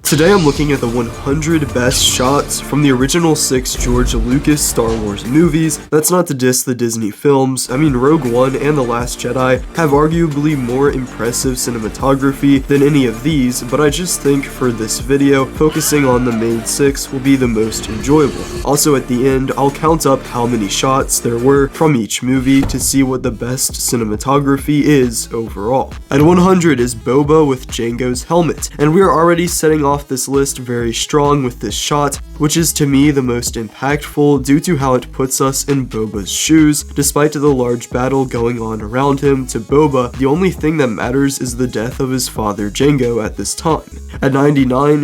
Today I'm looking at the 100 best shots from the original 6 George Lucas Star Wars movies. That's not to diss the Disney films. I mean, Rogue One and The Last Jedi have arguably more impressive cinematography than any of these, but I just think for this video, focusing on the main 6 will be the most enjoyable. Also at the end, I'll count up how many shots there were from each movie to see what the best cinematography is overall. At 100 is Boba with Jango's helmet, and we are already setting off this list very strong with this shot, which is to me the most impactful due to how it puts us in Boba's shoes. Despite the large battle going on around him, to Boba, the only thing that matters is the death of his father Jango at this time. At 99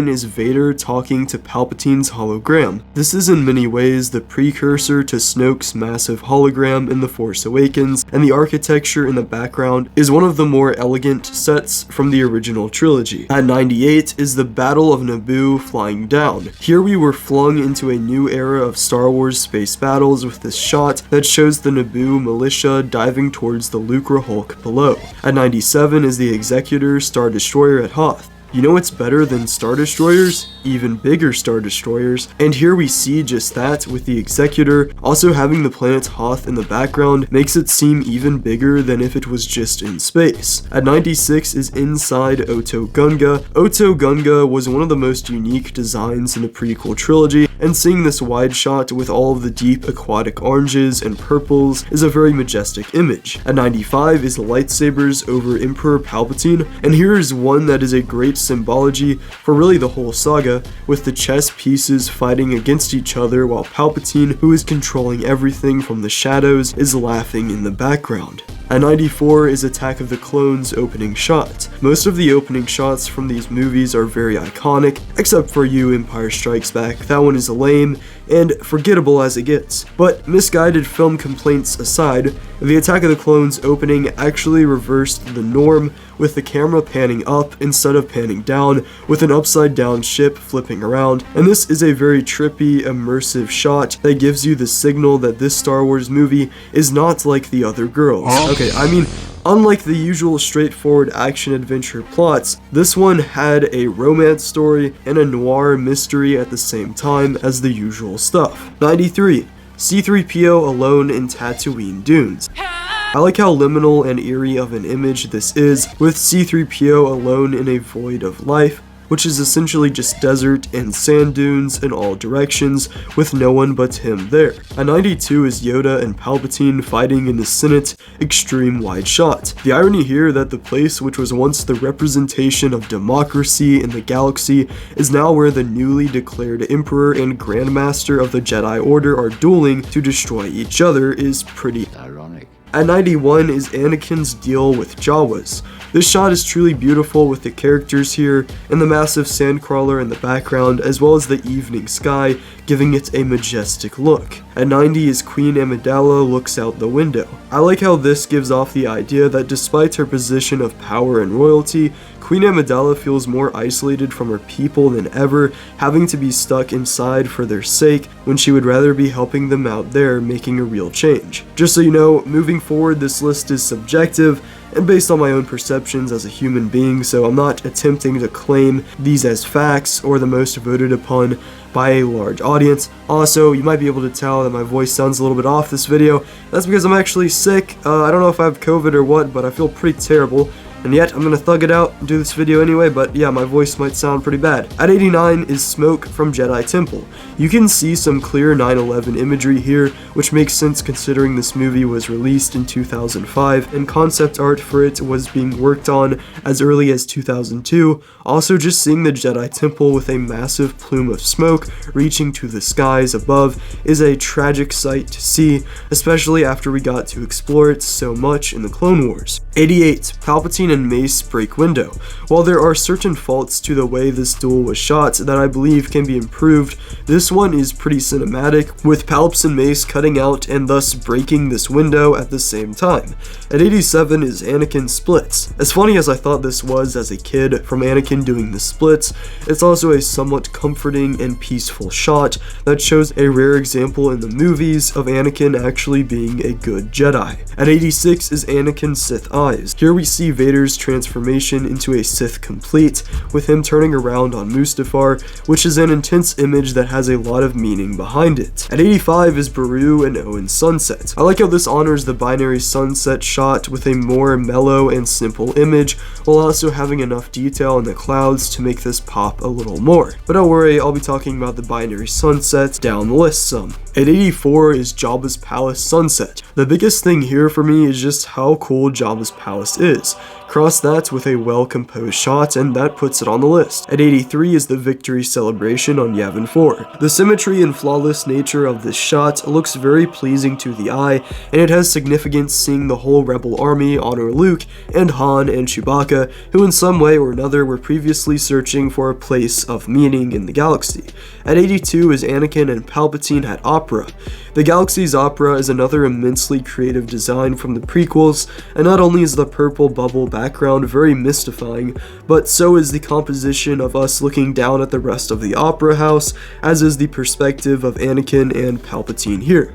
is Vader talking to Palpatine's hologram. This is in many ways the precursor to Snoke's massive hologram in The Force Awakens, and the architecture in the background is one of the more elegant sets from the original trilogy. At 98 is the Battle of Naboo flying down. Here we were flung into a new era of Star Wars space battles with this shot that shows the Naboo militia diving towards the Lucre Hulk below. At 97 is the Executor Star Destroyer at Hoth. You know what's better than Star Destroyers? Even bigger Star Destroyers. And here we see just that with the Executor. Also having the planet Hoth in the background makes it seem even bigger than if it was just in space. At 96 is inside Oto Gunga. Oto Gunga was one of the most unique designs in the prequel trilogy, and seeing this wide shot with all of the deep aquatic oranges and purples is a very majestic image. At 95 is lightsabers over Emperor Palpatine, and here is one that is a great symbology for really the whole saga, with the chess pieces fighting against each other while Palpatine, who is controlling everything from the shadows, is laughing in the background. At 94 is Attack of the Clones opening shot. Most of the opening shots from these movies are very iconic, except for Empire Strikes Back. That one is lame and forgettable as it gets. But misguided film complaints aside, the Attack of the Clones opening actually reversed the norm, with the camera panning up instead of panning down, with an upside down ship flipping around, and this is a very trippy, immersive shot that gives you the signal that this Star Wars movie is not like the other girls. Okay, I mean, unlike the usual straightforward action-adventure plots, this one had a romance story and a noir mystery at the same time as the usual stuff. 93. C-3PO alone in Tatooine Dunes. I like how liminal and eerie of an image this is, with C-3PO alone in a void of life, which is essentially just desert and sand dunes in all directions, with no one but him there. At 92 is Yoda and Palpatine fighting in the Senate, extreme wide shot. The irony here that the place which was once the representation of democracy in the galaxy is now where the newly declared Emperor and Grandmaster of the Jedi Order are dueling to destroy each other is pretty ironic. At 91 is Anakin's deal with Jawas. This shot is truly beautiful with the characters here and the massive sandcrawler in the background, as well as the evening sky, giving it a majestic look. At 90 is Queen Amidala looks out the window. I like how this gives off the idea that despite her position of power and royalty, Queen Amidala feels more isolated from her people than ever, having to be stuck inside for their sake when she would rather be helping them out there making a real change. Just so you know, moving forward, this list is subjective and based on my own perceptions as a human being, so I'm not attempting to claim these as facts or the most voted upon by a large audience. Also, you might be able to tell that my voice sounds a little bit off this video. That's because I'm actually sick. I don't know if I have COVID or what, but I feel pretty terrible. And yet, I'm gonna thug it out and do this video anyway, but yeah, my voice might sound pretty bad. At 89 is Smoke from Jedi Temple. You can see some clear 9/11 imagery here, which makes sense considering this movie was released in 2005, and concept art for it was being worked on as early as 2002. Also, just seeing the Jedi Temple with a massive plume of smoke reaching to the skies above is a tragic sight to see, especially after we got to explore it so much in the Clone Wars. 88. Palpatine and Mace break window. While there are certain faults to the way this duel was shot that I believe can be improved, this one is pretty cinematic, with Palps and Mace cutting out and thus breaking this window at the same time. At 87 is Anakin splits. As funny as I thought this was as a kid from Anakin doing the splits, it's also a somewhat comforting and peaceful shot that shows a rare example in the movies of Anakin actually being a good Jedi. At 86 is Anakin's Sith eyes. Here we see Vader Vader's transformation into a Sith complete, with him turning around on Mustafar, which is an intense image that has a lot of meaning behind it. At 85 is Beru and Owen's sunset. I like how this honors the binary sunset shot with a more mellow and simple image, while also having enough detail in the clouds to make this pop a little more. But don't worry, I'll be talking about the binary sunset down the list some. At 84 is Jabba's palace sunset. The biggest thing here for me is just how cool Jabba's palace is. Cross that with a well-composed shot, and that puts it on the list. At 83 is the victory celebration on Yavin 4. The symmetry and flawless nature of this shot looks very pleasing to the eye, and it has significance seeing the whole Rebel army honor Luke and Han and Chewbacca, who in some way or another were previously searching for a place of meaning in the galaxy. At 82 is Anakin and Palpatine at Opera. The Galaxy's Opera is another immensely creative design from the prequels, and not only is the purple bubble background very mystifying, but so is the composition of us looking down at the rest of the Opera House, as is the perspective of Anakin and Palpatine here.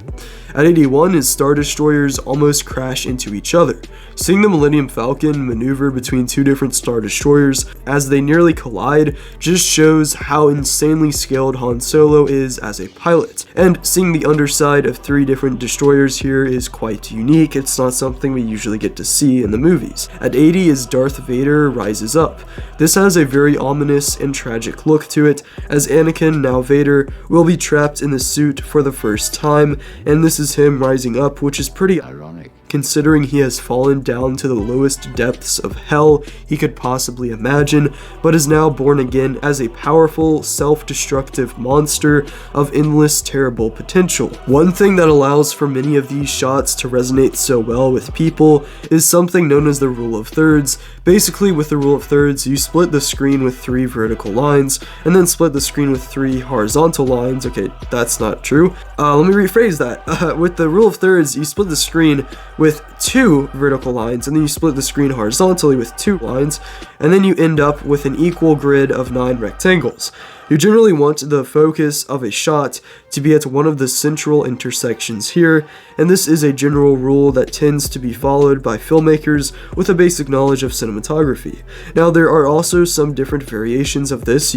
At 81 is Star Destroyers almost crash into each other. Seeing the Millennium Falcon maneuver between two different Star Destroyers as they nearly collide just shows how insanely skilled Han Solo is as a pilot. And seeing the underside of three different destroyers here is quite unique. It's not something we usually get to see in the movies. At 80 is Darth Vader rises up. This has a very ominous and tragic look to it, as Anakin, now Vader, will be trapped in the suit for the first time, and this is him rising up, which is pretty ironic considering he has fallen down to the lowest depths of hell he could possibly imagine, but is now born again as a powerful, self-destructive monster of endless terrible potential. One thing that allows for many of these shots to resonate so well with people is something known as the rule of thirds. Basically, with the rule of thirds, you split the screen with 3 vertical lines, and then split the screen with 3 horizontal lines. Okay, that's not true. Let me rephrase that. With the rule of thirds, you split the screen with 2 vertical lines, and then you split the screen horizontally with 2 lines, and then you end up with an equal grid of 9 rectangles. You generally want the focus of a shot to be at one of the central intersections here, and this is a general rule that tends to be followed by filmmakers with a basic knowledge of cinematography. Now, there are also some different variations of this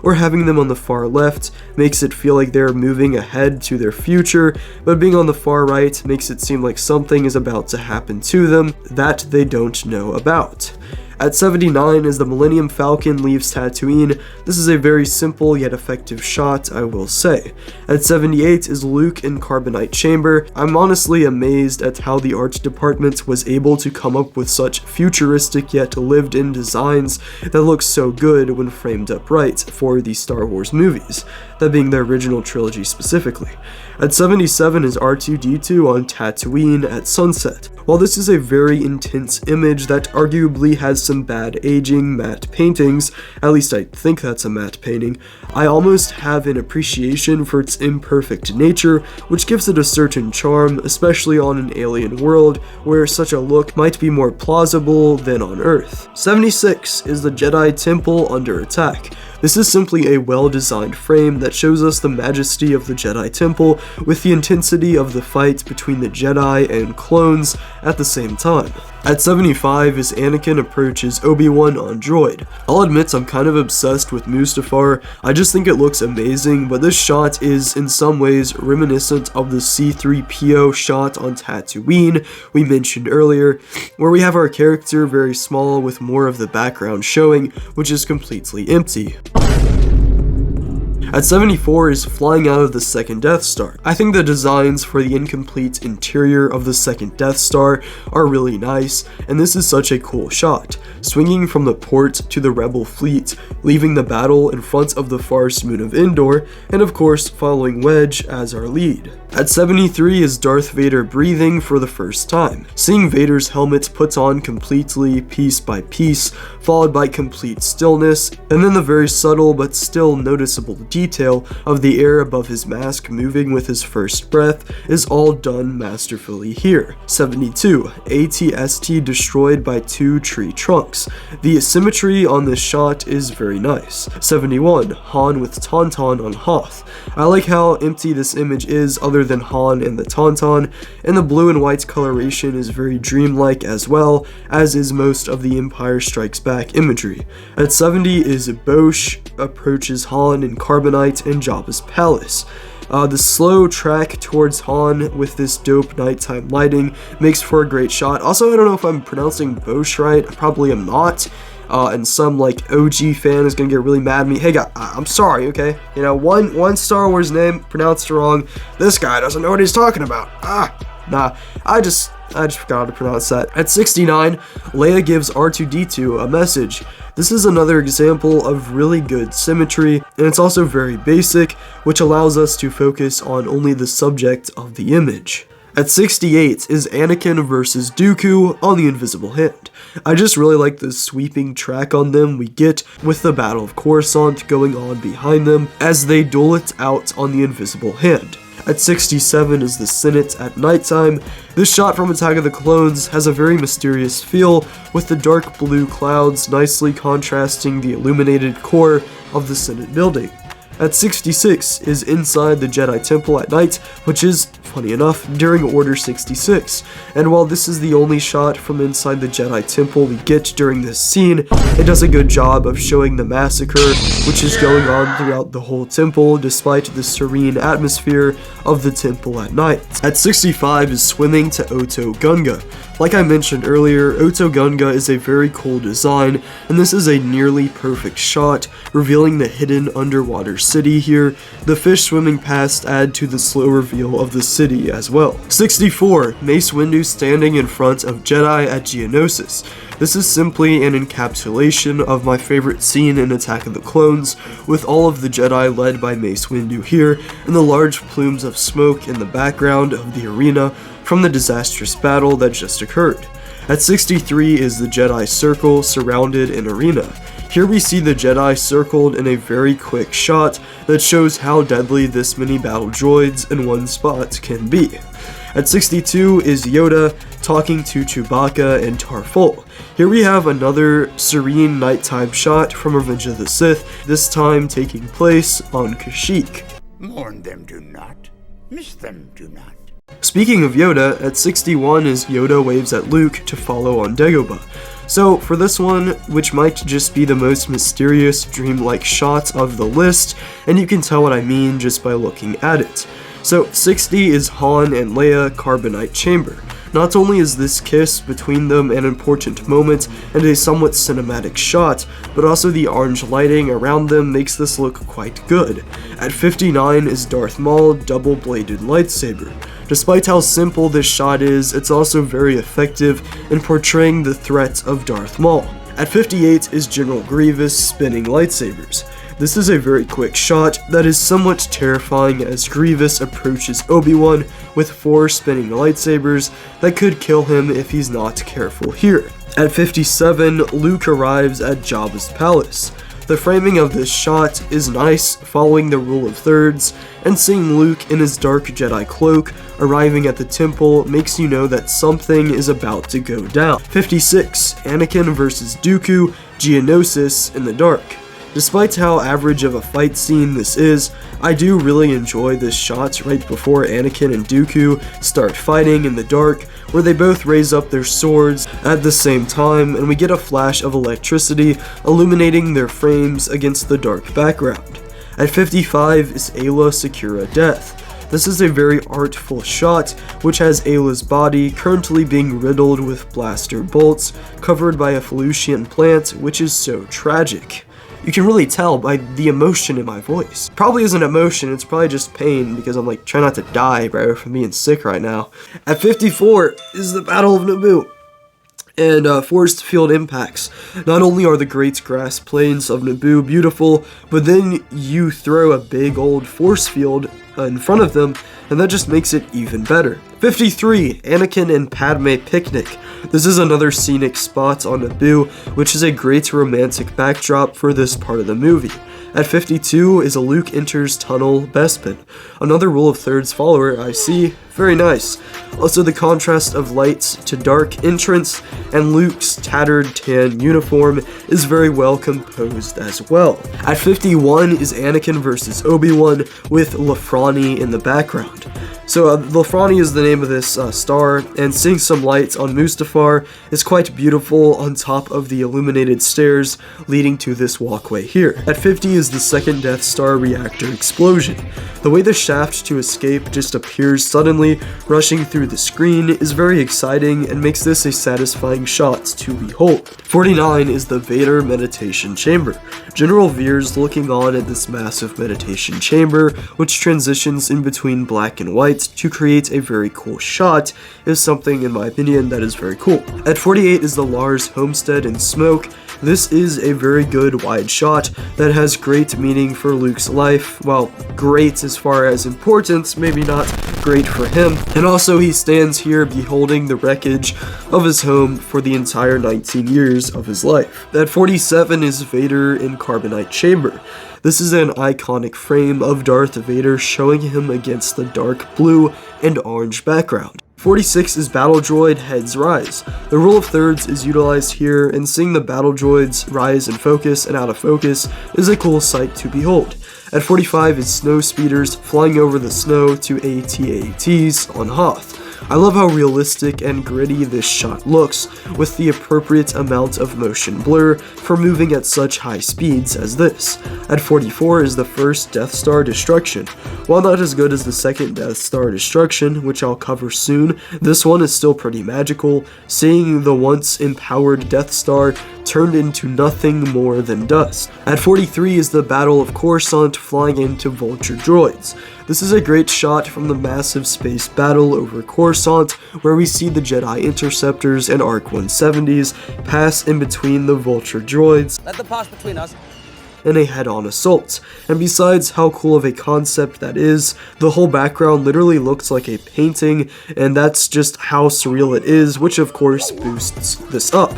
or having them on the far left makes it feel like they're moving ahead to their future, but being on the far right makes it seem like something is about to happen to them that they don't know about. At 79 is the Millennium Falcon leaves Tatooine. This is a very simple yet effective shot, I will say. At 78 is Luke in Carbonite Chamber. I'm honestly amazed at how the art department was able to come up with such futuristic yet lived-in designs that look so good when framed upright for the Star Wars movies, that being the original trilogy specifically. At 77 is R2-D2 on Tatooine at sunset. While this is a very intense image that arguably has some bad aging matte paintings, at least I think that's a matte painting, I almost have an appreciation for its imperfect nature, which gives it a certain charm, especially on an alien world where such a look might be more plausible than on Earth. 76 is the Jedi Temple under attack. This is simply a well-designed frame that shows us the majesty of the Jedi Temple with the intensity of the fight between the Jedi and clones at the same time. At 75 is Anakin approaches Obi-Wan on droid. I'll admit I'm kind of obsessed with Mustafar. I just think it looks amazing, but this shot is in some ways reminiscent of the C-3PO shot on Tatooine we mentioned earlier, where we have our character very small with more of the background showing, which is completely empty. At 74 is flying out of the second Death Star. I think the designs for the incomplete interior of the second Death Star are really nice, and this is such a cool shot. Swinging from the port to the Rebel fleet, leaving the battle in front of the Farce moon of Endor, and of course following Wedge as our lead. At 73 is Darth Vader breathing for the first time. Seeing Vader's helmet put on completely, piece by piece, followed by complete stillness, and then the very subtle but still noticeable detail detail of the air above his mask moving with his first breath is all done masterfully here. 72. ATST destroyed by 2 tree trunks. The symmetry on this shot is very nice. 71. Han with Tauntaun on Hoth. I like how empty this image is other than Han and the Tauntaun, and the blue and white coloration is very dreamlike as well, as is most of the Empire Strikes Back imagery. At 70 is Bosch approaches Han in Carbonite and Jabba's palace. The slow track towards Han with this dope nighttime lighting makes for a great shot. Also, I don't know if I'm pronouncing Bosch right. I probably am not. And some like OG fan is gonna get really mad at me. Hey guy, I'm sorry, okay? You know, one Star Wars name pronounced wrong. This guy doesn't know what he's talking about. Nah, I just forgot how to pronounce that. At 69, Leia gives R2-D2 a message. This is another example of really good symmetry, and it's also very basic, which allows us to focus on only the subject of the image. At 68 is Anakin versus Dooku on the Invisible Hand. I just really like the sweeping track on them we get with the Battle of Coruscant going on behind them as they duel it out on the Invisible Hand. At 67 is the Senate at nighttime. This shot from Attack of the Clones has a very mysterious feel, with the dark blue clouds nicely contrasting the illuminated core of the Senate building. At 66 is inside the Jedi Temple at night, which is, funny enough, during Order 66. And while this is the only shot from inside the Jedi Temple we get during this scene, it does a good job of showing the massacre which is going on throughout the whole temple despite the serene atmosphere of the temple at night. At 65 is swimming to Oto Gunga. Like I mentioned earlier, Oto Gunga is a very cool design, and this is a nearly perfect shot, revealing the hidden underwater city here. The fish swimming past add to the slow reveal of the city as well. 64. Mace Windu standing in front of Jedi at Geonosis. This is simply an encapsulation of my favorite scene in Attack of the Clones, with all of the Jedi led by Mace Windu here, and the large plumes of smoke in the background of the arena from the disastrous battle that just occurred. At 63 is the Jedi Circle surrounded in arena. Here we see the Jedi circled in a very quick shot that shows how deadly this many battle droids in one spot can be. At 62 is Yoda talking to Chewbacca and Tarful. Here we have another serene nighttime shot from Revenge of the Sith, this time taking place on Kashyyyk. Mourn them do not, miss them do not. Speaking of Yoda, at 61 is Yoda waves at Luke to follow on Dagobah. So for this one, which might just be the most mysterious, dreamlike shot of the list, and you can tell what I mean just by looking at it. So 60 is Han and Leia Carbonite Chamber. Not only is this kiss between them an important moment and a somewhat cinematic shot, but also the orange lighting around them makes this look quite good. At 59 is Darth Maul double-bladed lightsaber. Despite how simple this shot is, it's also very effective in portraying the threat of Darth Maul. At 58 is General Grievous spinning lightsabers. This is a very quick shot that is somewhat terrifying as Grievous approaches Obi-Wan with 4 spinning lightsabers that could kill him if he's not careful here. At 57, Luke arrives at Jabba's palace. The framing of this shot is nice, following the rule of thirds, and seeing Luke in his dark Jedi cloak arriving at the temple makes you know that something is about to go down. 56, Anakin versus Dooku, Geonosis in the dark. Despite how average of a fight scene this is, I do really enjoy this shot right before Anakin and Dooku start fighting in the dark, where they both raise up their swords at the same time, and we get a flash of electricity illuminating their frames against the dark background. At 55 is Ayla Secura Death. This is a very artful shot, which has Ayla's body currently being riddled with blaster bolts, covered by a Felucian plant, which is so tragic. You can really tell by the emotion in my voice. Probably isn't emotion, it's probably just pain because I'm like trying not to die, bro, from being sick right now. At 54 is the Battle of Naboo and forest field impacts. Not only are the great grass plains of Naboo beautiful, but then you throw a big old force field in front of them, and that just makes it even better. 53, Anakin and Padme picnic. This is another scenic spot on Naboo, which is a great romantic backdrop for this part of the movie. At 52 is a Luke enters tunnel Bespin. Another rule of thirds follower, I see. Very nice. Also, the contrast of lights to dark entrance and Luke's tattered tan uniform is very well composed as well. At 51 is Anakin versus Obi-Wan with Lafrani in the background. So Lafrani is the name of this star, and seeing some lights on Mustafar is quite beautiful on top of the illuminated stairs leading to this walkway here. At 50 is the second Death Star reactor explosion. The way the shaft to escape just appears suddenly, rushing through the screen, is very exciting and makes this a satisfying shot to behold. 49 is the Vader meditation chamber. General Veers looking on at this massive meditation chamber, which transitions in between black and white to create a very cool shot, is something in my opinion that is very cool. At 48 is the Lars homestead in smoke. This is a very good wide shot that has great meaning for Luke's life. Well, great as far as importance, maybe not great for him. And also he stands here beholding the wreckage of his home for the entire 19 years of his life. At 47 is Vader in Carbonite Chamber. This is an iconic frame of Darth Vader showing him against the dark blue and orange background. 46 is Battle Droid Heads Rise. The rule of thirds is utilized here, and seeing the battle droids rise in focus and out of focus is a cool sight to behold. At 45 is Snow Speeders flying over the snow to AT-ATs on Hoth. I love how realistic and gritty this shot looks, with the appropriate amount of motion blur for moving at such high speeds as this. At 44 is the first Death Star destruction. While not as good as the second Death Star destruction, which I'll cover soon, this one is still pretty magical, seeing the once empowered Death Star turned into nothing more than dust. At 43 is the Battle of Coruscant flying into Vulture droids. This is a great shot from the massive space battle over Coruscant, where we see the Jedi Interceptors and ARC-170s pass in between the Vulture droids. Let them pass between us. In a head-on assault. And besides how cool of a concept that is, the whole background literally looks like a painting, and that's just how surreal it is, which of course boosts this up.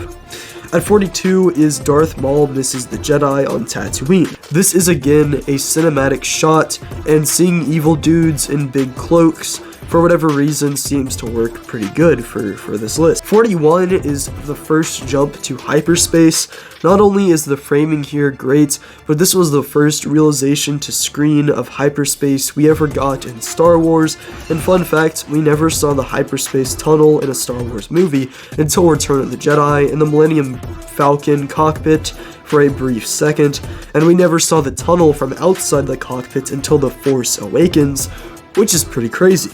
At 42 is Darth Maul misses the Jedi on Tatooine. This is again a cinematic shot, and seeing evil dudes in big cloaks for whatever reason seems to work pretty good for this list. 41 is the first jump to hyperspace. Not only is the framing here great, but this was the first realization to screen of hyperspace we ever got in Star Wars, and fun fact, we never saw the hyperspace tunnel in a Star Wars movie until Return of the Jedi in the Millennium Falcon cockpit for a brief second, and we never saw the tunnel from outside the cockpit until The Force Awakens, which is pretty crazy.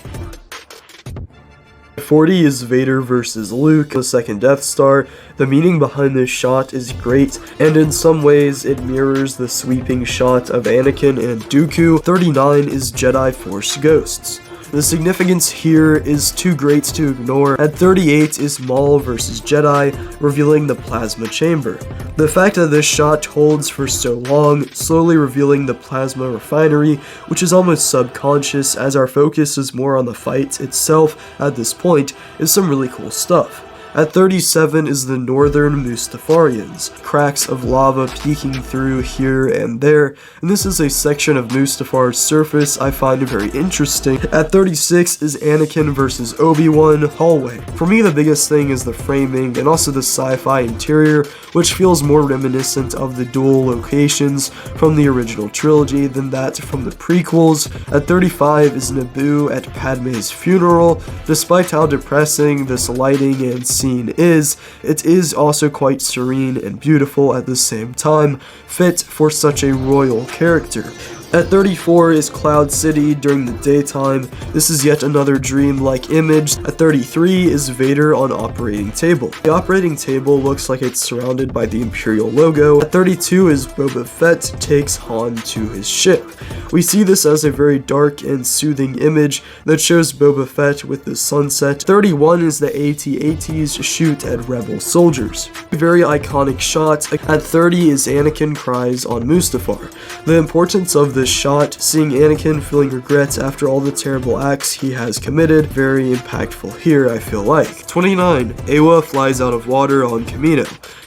40 is Vader versus Luke, the second Death Star. The meaning behind this shot is great, and in some ways it mirrors the sweeping shot of Anakin and Dooku. 39 is Jedi Force Ghosts. The significance here is too great to ignore. At 38 is Maul vs. Jedi, revealing the plasma chamber. The fact that this shot holds for so long, slowly revealing the plasma refinery, which is almost subconscious as our focus is more on the fight itself at this point, is some really cool stuff. At 37 is the Northern Mustafarians, cracks of lava peeking through here and there, and this is a section of Mustafar's surface I find very interesting. At 36 is Anakin vs. Obi-Wan hallway. For me, the biggest thing is the framing and also the sci-fi interior, which feels more reminiscent of the dual locations from the original trilogy than that from the prequels. At 35 is Naboo at Padme's funeral. Despite how depressing this lighting and scene is, it is also quite serene and beautiful at the same time, fit for such a royal character. At 34 is Cloud City during the daytime. This is yet another dream-like image. At 33 is Vader on operating table. The operating table looks like it's surrounded by the Imperial logo. At 32 is Boba Fett takes Han to his ship. We see this as a very dark and soothing image that shows Boba Fett with the sunset. 31 is the AT-ATs shoot at rebel soldiers. A very iconic shot. At 30 is Anakin cries on Mustafar. The importance of this shot, seeing Anakin feeling regrets after all the terrible acts he has committed, very impactful here, I feel like. 29. Awa flies out of water on Kamino.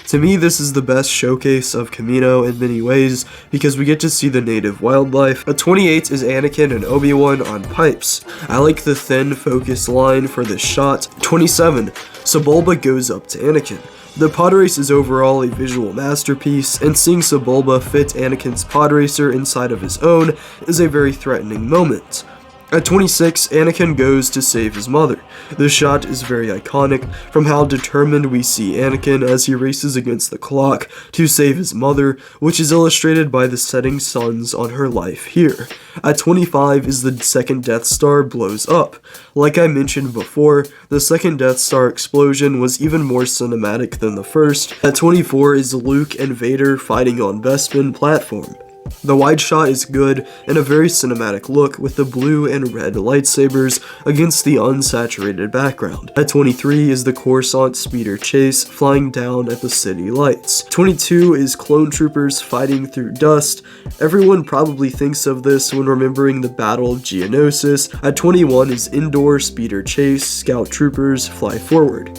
To me, this is the best showcase of Kamino in many ways because we get to see the native wildlife. At 28 is Anakin and Obi-Wan on pipes. I like the thin focus line for this shot. 27. Sebulba goes up to Anakin. The pod race is overall a visual masterpiece, and seeing Sebulba fit Anakin's pod racer inside of his own is a very threatening moment. At 26, Anakin goes to save his mother. This shot is very iconic, from how determined we see Anakin as he races against the clock to save his mother, which is illustrated by the setting suns on her life here. At 25 is the second Death Star blows up. Like I mentioned before, the second Death Star explosion was even more cinematic than the first. At 24 is Luke and Vader fighting on Bespin platform. The wide shot is good and a very cinematic look with the blue and red lightsabers against the unsaturated background. At 23 is the Coruscant speeder chase flying down at the city lights. 22 is clone troopers fighting through dust. Everyone probably thinks of this when remembering the Battle of Geonosis. At 21 is indoor speeder chase, scout troopers fly forward.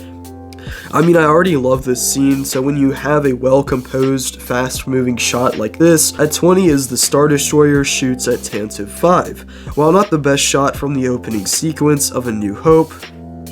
I mean, I already love this scene, so when you have a well-composed, fast-moving shot like this, at 20 is the Star Destroyer shoots at Tantive 5. While not the best shot from the opening sequence of A New Hope,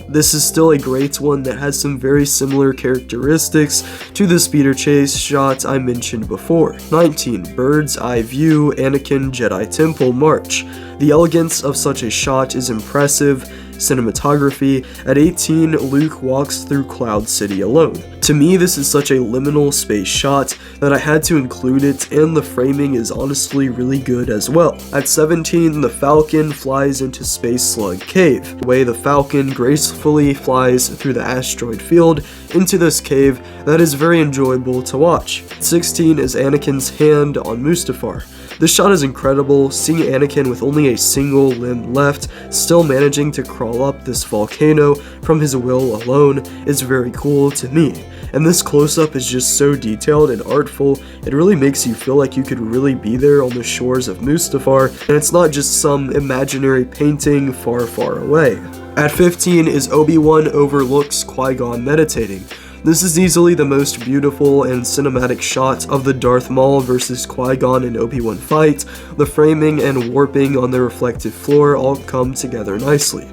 this is still a great one that has some very similar characteristics to the speeder chase shot I mentioned before. 19. Bird's Eye View, Anakin Jedi Temple March. The elegance of such a shot is impressive. Cinematography. At 18, Luke walks through Cloud City alone. To me, this is such a liminal space shot that I had to include it, and the framing is honestly really good as well. At 17, the Falcon flies into Space Slug Cave. The way the Falcon gracefully flies through the asteroid field into this cave, that is very enjoyable to watch. 16 is Anakin's hand on Mustafar. This shot is incredible, seeing Anakin with only a single limb left, still managing to crawl up this volcano from his will alone is very cool to me. And this close-up is just so detailed and artful, it really makes you feel like you could really be there on the shores of Mustafar, and it's not just some imaginary painting far, far away. At 15 is Obi-Wan overlooks Qui-Gon meditating. This is easily the most beautiful and cinematic shot of the Darth Maul versus Qui-Gon and Obi-Wan fight. The framing and warping on the reflective floor all come together nicely.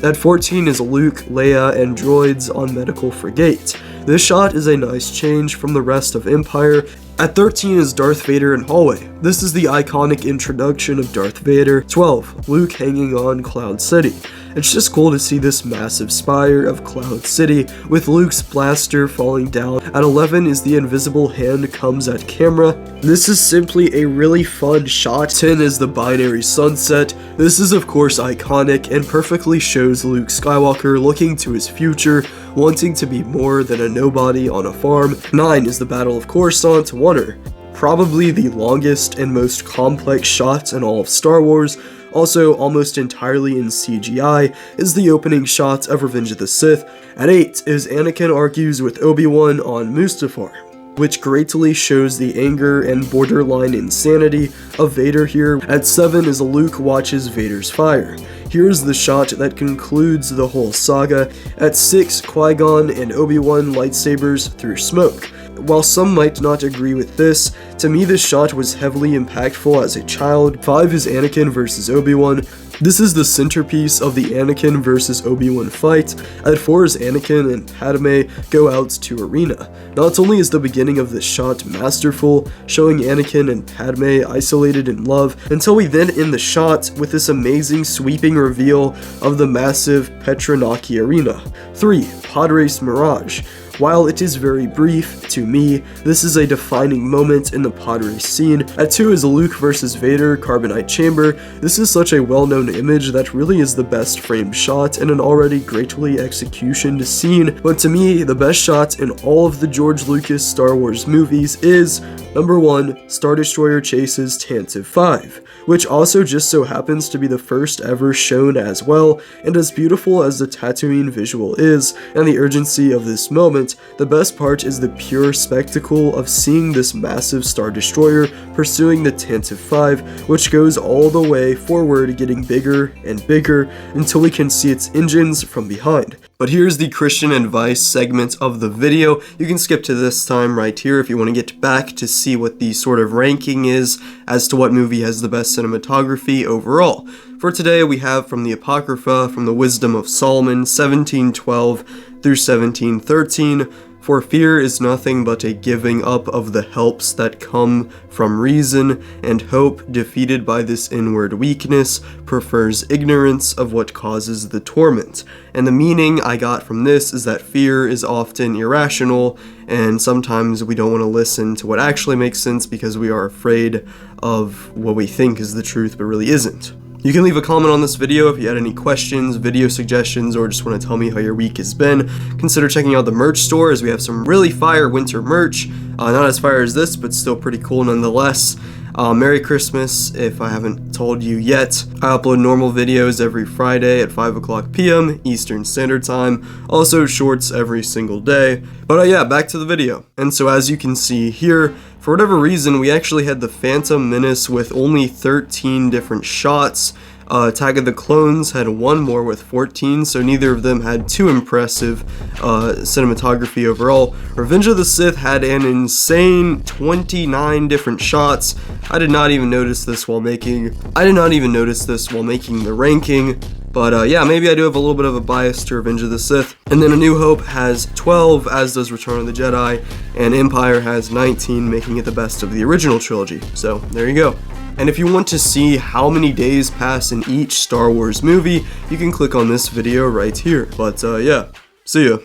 At 14 is Luke, Leia, and droids on Medical Frigate. This shot is a nice change from the rest of Empire. At 13 is Darth Vader in hallway. This is the iconic introduction of Darth Vader. 12. Luke hanging on Cloud City. It's just cool to see this massive spire of Cloud City with Luke's blaster falling down. At 11 is the invisible hand comes at camera. This is simply a really fun shot. 10 is the binary sunset. This is of course iconic and perfectly shows Luke Skywalker looking to his future, wanting to be more than a nobody on a farm. 9 is the Battle of Coruscant. Wonder. Probably the longest and most complex shots in all of Star Wars, also almost entirely in CGI, is the opening shot of Revenge of the Sith. At 8 is Anakin argues with Obi-Wan on Mustafar, which greatly shows the anger and borderline insanity of Vader here. At 7 is Luke watches Vader's fire. Here's the shot that concludes the whole saga. At 6, Qui-Gon and Obi-Wan lightsabers through smoke. While some might not agree with this, to me this shot was heavily impactful as a child. 5 is Anakin versus Obi-Wan. This is the centerpiece of the Anakin versus Obi-Wan fight. At 4 is Anakin and Padme go out to arena. Not only is the beginning of this shot masterful, showing Anakin and Padme isolated in love, until we then end the shot with this amazing sweeping reveal of the massive Petranaki arena. 3. Pod Race Mirage. While it is very brief, to me, this is a defining moment in the pod race scene. At 2 is Luke vs. Vader Carbonite Chamber. This is such a well-known image that really is the best framed shot in an already greatly executioned scene, but to me, the best shot in all of the George Lucas Star Wars movies is Number 1, Star Destroyer chases Tantive 5, which also just so happens to be the first ever shown as well, and as beautiful as the Tatooine visual is, and the urgency of this moment, the best part is the pure spectacle of seeing this massive Star Destroyer pursuing the Tantive 5, which goes all the way forward, getting bigger and bigger until we can see its engines from behind. But here's the Christian advice segment of the video. You can skip to this time right here if you want to get back to see what the sort of ranking is as to what movie has the best cinematography overall. For today, we have from the Apocrypha, from the Wisdom of Solomon, 1712 through 1713, "For fear is nothing but a giving up of the helps that come from reason, and hope, defeated by this inward weakness, prefers ignorance of what causes the torment." And the meaning I got from this is that fear is often irrational, and sometimes we don't want to listen to what actually makes sense because we are afraid of what we think is the truth but really isn't. You can leave a comment on this video if you had any questions, video suggestions, or just want to tell me how your week has been. Consider checking out the merch store as we have some really fire winter merch. Not as fire as this, but still pretty cool nonetheless. Merry Christmas if I haven't told you yet. I upload normal videos every Friday at 5 o'clock p.m. Eastern Standard Time. Also shorts every single day. But yeah, back to the video. And so as you can see here, for whatever reason, we actually had the Phantom Menace with only 13 different shots. Attack of the Clones had one more with 14, so neither of them had too impressive cinematography overall. Revenge of the Sith had an insane 29 different shots. I did not even notice this while making the ranking. But yeah, maybe I do have a little bit of a bias to Revenge of the Sith. And then A New Hope has 12, as does Return of the Jedi, and Empire has 19, making it the best of the original trilogy. So there you go. And if you want to see how many days pass in each Star Wars movie, you can click on this video right here. But yeah, see ya.